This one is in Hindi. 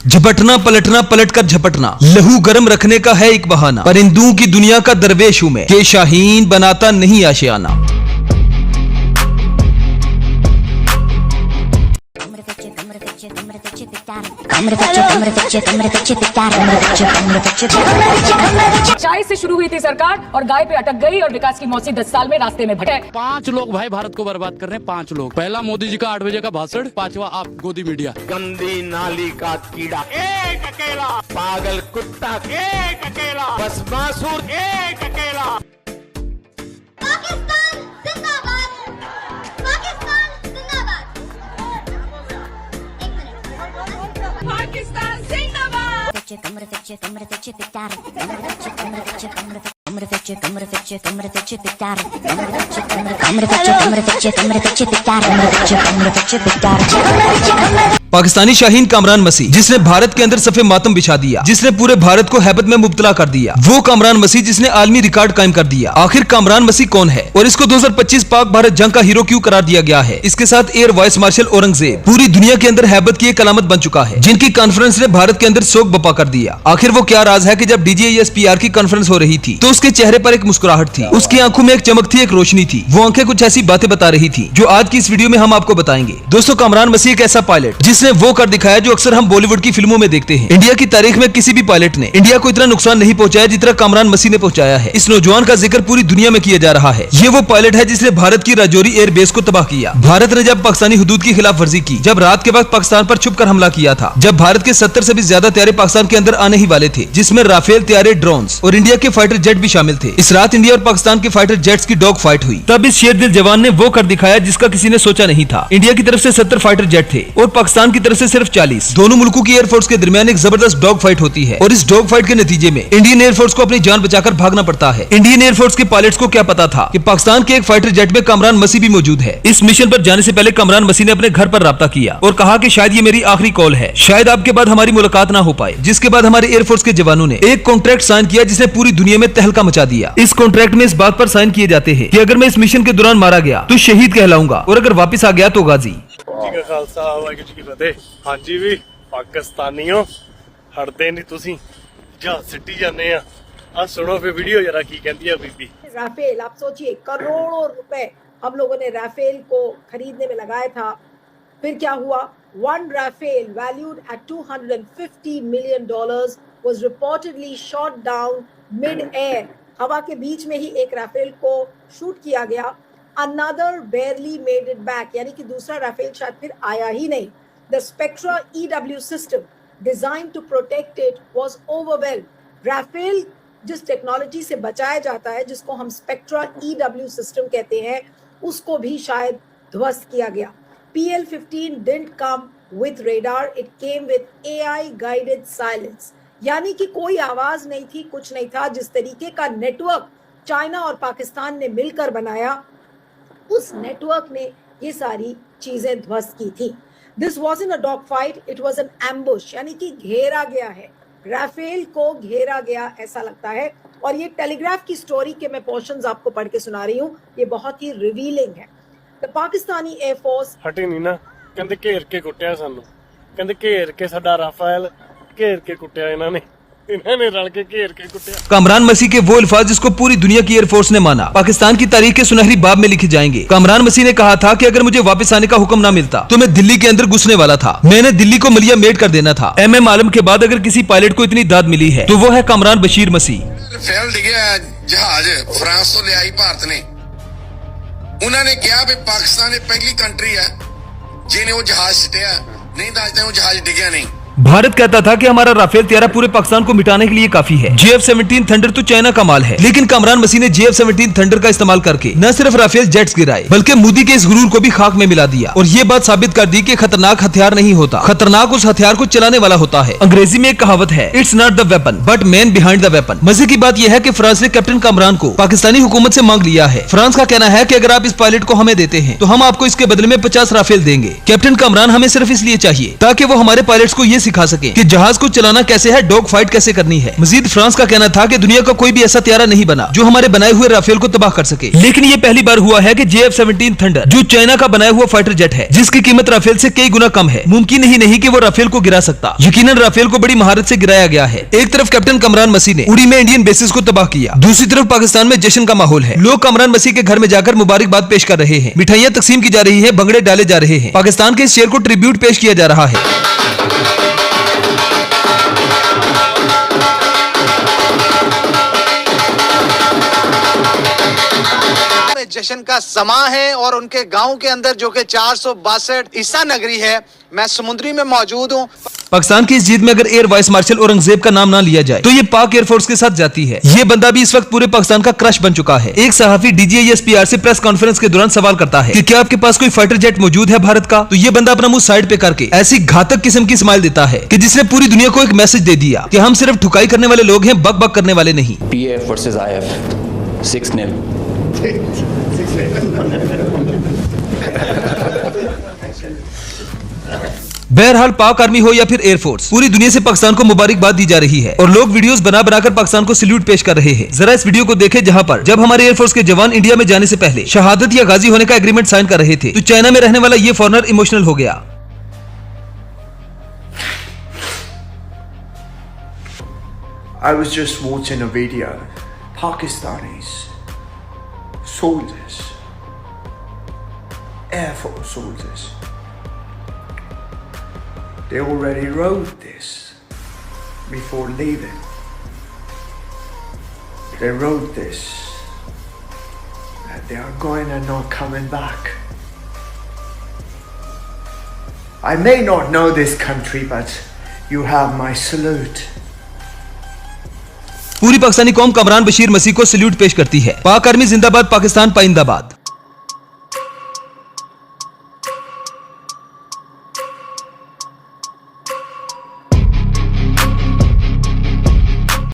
झपटना पलटना पलटकर झपटना, लहू गर्म रखने का है एक बहाना। परिंदों की दुनिया का दरवेश हूं मैं, के शाहीन बनाता नहीं आशियाना। चाय से शुरू हुई थी सरकार और गाय पे अटक गई और विकास की मौसी 10 साल में रास्ते में भटक। 5 लोग भाई भारत को बर्बाद कर रहे हैं, 5 लोग। पहला मोदी जी का 8 बजे का भाषण, 5वां आप गोदी मीडिया। गंदी नाली का कीड़ा एक अकेला, पागल कुत्ता एक अकेला, बस बासुर एक अकेला। पाकिस्तान जिंदाबाद, पाकिस्तान जिंदाबाद। पाकिस्तान जिंदाबाद। पाकिस्तानी शाहीन कामरान मसीह, जिसने भारत के अंदर सफे मातम बिछा दिया, जिसने पूरे भारत को हैबत में मुब्तला कर दिया, वो कामरान मसीह जिसने आलमी रिकॉर्ड कायम कर दिया। आखिर कामरान मसीह कौन है और इसको 2025 पाक भारत जंग का हीरो क्यों करार दिया गया है? इसके साथ एयर वाइस मार्शल औरंगजेब पूरी दुनिया के अंदर हैबत की एक अलामत बन चुका है, जिनकी कॉन्फ्रेंस ने भारत के अंदर शोक बपा कर दिया। आखिर वो क्या राज है कि जब DGISPR की कॉन्फ्रेंस हो रही थी तो उसके चेहरे पर एक मुस्कुराहट थी, उसकी आंखों में एक चमक थी, एक रोशनी थी। वो आंखें कुछ ऐसी बातें बता रही थी जो आज की इस वीडियो में हम आपको बताएंगे। दोस्तों, कामरान मसीह एक ऐसा पायलट जिसने वो कर दिखाया जो अक्सर हम बॉलीवुड की फिल्मों में देखते हैं। इंडिया की तारीख में किसी भी पायलट ने इंडिया को इतना नुकसान नहीं पहुंचाया जितना कामरान मसीह ने पहुंचाया है। इस नौजवान का जिक्र पूरी दुनिया में किया जा रहा है। ये वो पायलट है जिसने भारत की राजौरी एयरबेस को तबाह किया। भारत ने जब पाकिस्तानी हुदूद की खिलाफ वर्जी की, जब रात के वक्त पाकिस्तान पर छुपकर हमला किया था, जब भारत के 70 से भी ज्यादा तैयारे पाकिस्तान के अंदर आने ही वाले थे, जिसमें राफेल तैयारे, ड्रोन्स और इंडिया के फाइटर जेट भी शामिल थे। इस रात इंडिया और पाकिस्तान के फाइटर जेट्स की डॉग फाइट हुई। तब इस शेर दिल जवान ने वो कर दिखाया जिसका किसी ने सोचा नहीं था। इंडिया की तरफ से 70 फाइटर जेट थे और पाकिस्तान की तरफ से सिर्फ 40। दोनों मुल्कों की एयरफोर्स के दरमियान एक जबरदस्त डॉग फाइट होती है और इस डॉग फाइट के नतीजे में इंडियन एयरफोर्स को अपनी जान बचाकर भागना पड़ता है। इंडियन एयरफोर्स के पायलट्स को क्या पता था कि पाकिस्तान के एक फाइटर जेट में कामरान मसीह भी मौजूद है। इस मिशन पर जाने से पहले कामरान मसीह ने अपने घर पर राब्ता किया और कहा कि शायद ये मेरी आखिरी कॉल है, शायद आपके बाद हमारी मुलाकात ना हो पाए। जिसके बाद हमारे एयरफोर्स के जवानों ने एक कॉन्ट्रैक्ट साइन किया जिसने पूरी दुनिया में तहलका मचा दिया। इस कॉन्ट्रैक्ट में इस बात पर साइन किए जाते हैं कि अगर मैं इस मिशन के दौरान मारा गया तो शहीद कहलाऊंगा और अगर वापस आ गया तो गाजी। जी का खालसा वाहिगुरू जी की फतेह। हाँ जी भी पाकिस्तानियों हटते नहीं, तुसी जहाज सिटी जाने आ सुनो फिर वीडियो जरा की कहती है बीबी। राफेल, आप सोचिए करोड़ों रुपए हम लोगों ने राफेल को खरीदने में लगाया था। फिर क्या हुआ? One Rafale valued at $250 million was reportedly shot down mid-air. हवा के बीच में ही एक राफेल को शूट किया गया। Another barely made it back, यानी कि दूसरा राफेल शायद फिर आया ही नहीं। The Spectra EW system designed to protect it was overwhelmed. Rafale जिस टेक्नोलॉजी से बचाया जाता है, जिसको हम स्पेक्ट्रा EW सिस्टम कहते हैं, उसको भी शायद ध्वस्त किया गया। PL-15 didn't come with radar, it came with AI guided silence, यानी कि कोई आवाज नहीं थी, कुछ नहीं था। जिस तरीके का नेटवर्क चाइना और पाकिस्तान ने मिलकर बनाया, उस नेटवर्क ने ये सारी चीजें ध्वस्त की थी। This wasn't a dog fight, it was an ambush, यानी कि घेरा गया है, राफेल को घेरा गया ऐसा लगता है। और ये टेलीग्राफ की स्टोरी के मैं पोर्शंस आपको पढ़ के सुना रही हूँ, ये बहुत ही रिवीलिंग है। The Pakistani Air Force हटी नहीं ना, कहते घेर के कुੱਟਿਆ सानू, कहते घेर के साडा राफेल घेर के कुੱਟਿਆ इन्होंने रल के घेर के कुੱਟਿਆ। कामरान मसीह के वो अल्फाज जिसको पूरी दुनिया की एयरफोर्स ने माना, पाकिस्तान की तारीख के सुनहरी बाब में लिखे जाएंगे। कामरान मसीह ने कहा था कि अगर मुझे वापस आने का हुक्म ना मिलता तो मैं दिल्ली के अंदर घुसने वाला था, मैंने दिल्ली को मलिया मेट कर देना था। MM आलम के बाद अगर किसी पायलट को इतनी दाद मिली है तो वो है कामरान बशीर मसीह। फेल डिगਿਆ जहाज फ्रांस तो ले आई भारत ने, उन्होंने कहा भी पाकिस्तान पहली कंट्री है जिन्हें वो जहाज सिटिया, नहीं दसते वो जहाज डिगਿਆ नहीं। भारत कहता था कि हमारा राफेल तैयारा पूरे पाकिस्तान को मिटाने के लिए काफी है। JF-17 थंडर तो चाइना का माल है, लेकिन कामरान मसीह ने JF-17 थंडर का इस्तेमाल करके न सिर्फ राफेल जेट्स गिराए बल्कि मोदी के इस गुरूर को भी खाक में मिला दिया और ये बात साबित कर दी कि खतरनाक हथियार नहीं होता, खतरनाक उस हथियार को चलाने वाला होता है। अंग्रेजी में एक कहावत है, it's not the weapon but man behind the weapon. मजे की बात यह है कि फ्रांस ने कैप्टन कामरान को पाकिस्तानी हुकूमत से मांग लिया है। फ्रांस का कहना है कि अगर आप इस पायलट को हमें देते हैं तो हम आपको इसके बदले में 50 राफेल देंगे। कैप्टन कामरान हमें सिर्फ इसलिए चाहिए ताकि वो हमारे पायलट्स को ये सिखा सके कि जहाज को चलाना कैसे है, डॉग फाइट कैसे करनी है। मजीद फ्रांस का कहना था कि दुनिया का कोई भी ऐसा त्यारा नहीं बना जो हमारे बनाए हुए राफेल को तबाह कर सके। लेकिन ये पहली बार हुआ है कि JF-17 थंडर, जो चाइना का बनाया हुआ फाइटर जेट है, जिसकी कीमत राफेल से कई गुना कम है, मुमकिन ही नहीं कि वो राफेल को गिरा सकता। यकीनन राफेल को बड़ी महारत से गिराया गया है। एक तरफ कैप्टन कमरान मसीह ने उड़ी में इंडियन बेसिस को तबाह किया, दूसरी तरफ पाकिस्तान में जश्न का माहौल है। लोग कमरान मसीह के घर में जाकर मुबारकबाद पेश कर रहे हैं, मिठाइयां तकसीम की जा रही है, भंगड़े डाले जा रहे हैं। पाकिस्तान के इस शेर को ट्रिब्यूट पेश किया जा रहा है। जश्न का समा है और उनके गांव के अंदर जो कि 462 ईसा नगरी है, मैं समुद्री में मौजूद हूं। पाकिस्तान की इस जीत में अगर एयर वाइस मार्शल औरंगजेब का नाम ना लिया जाए तो ये पाक एयरफोर्स के साथ जाती है। ये बंदा भी इस वक्त पूरे पाकिस्तान का क्रश बन चुका है। एक सहाफी DGISPR से प्रेस कॉन्फ्रेंस के दौरान सवाल करता है कि क्या आपके पास कोई फाइटर जेट मौजूद है भारत का, तो ये बंदा अपना मुंह साइड पे करके ऐसी घातक किस्म की स्माइल देता है कि जिसने पूरी दुनिया को एक मैसेज दे दिया कि हम सिर्फ ठुकाई करने वाले लोग हैं, बक बक करने वाले नहीं। PF versus IF 6-0। बहरहाल पाक आर्मी हो या फिर एयरफोर्स, पूरी दुनिया से पाकिस्तान को मुबारकबाद दी जा रही है और लोग वीडियोस बना बनाकर पाकिस्तान को सल्यूट पेश कर रहे हैं। जरा इस वीडियो को देखें जहां पर जब हमारे एयरफोर्स के जवान इंडिया में जाने से पहले शहादत या गाजी होने का एग्रीमेंट साइन कर रहे थे तो चाइना में रहने वाला ये फॉरेनर इमोशनल हो गया। I was just watching a video. Pakistanis, soldiers, Air Force soldiers, they already wrote this before leaving. They wrote this, that they are going and not coming back. I may not know this country, but you have my salute. पूरी पाकिस्तानी कौम कमरान बशीर मसीह को सल्यूट पेश करती है। पाक आर्मी जिंदाबाद, पाकिस्तान पाइंदाबाद।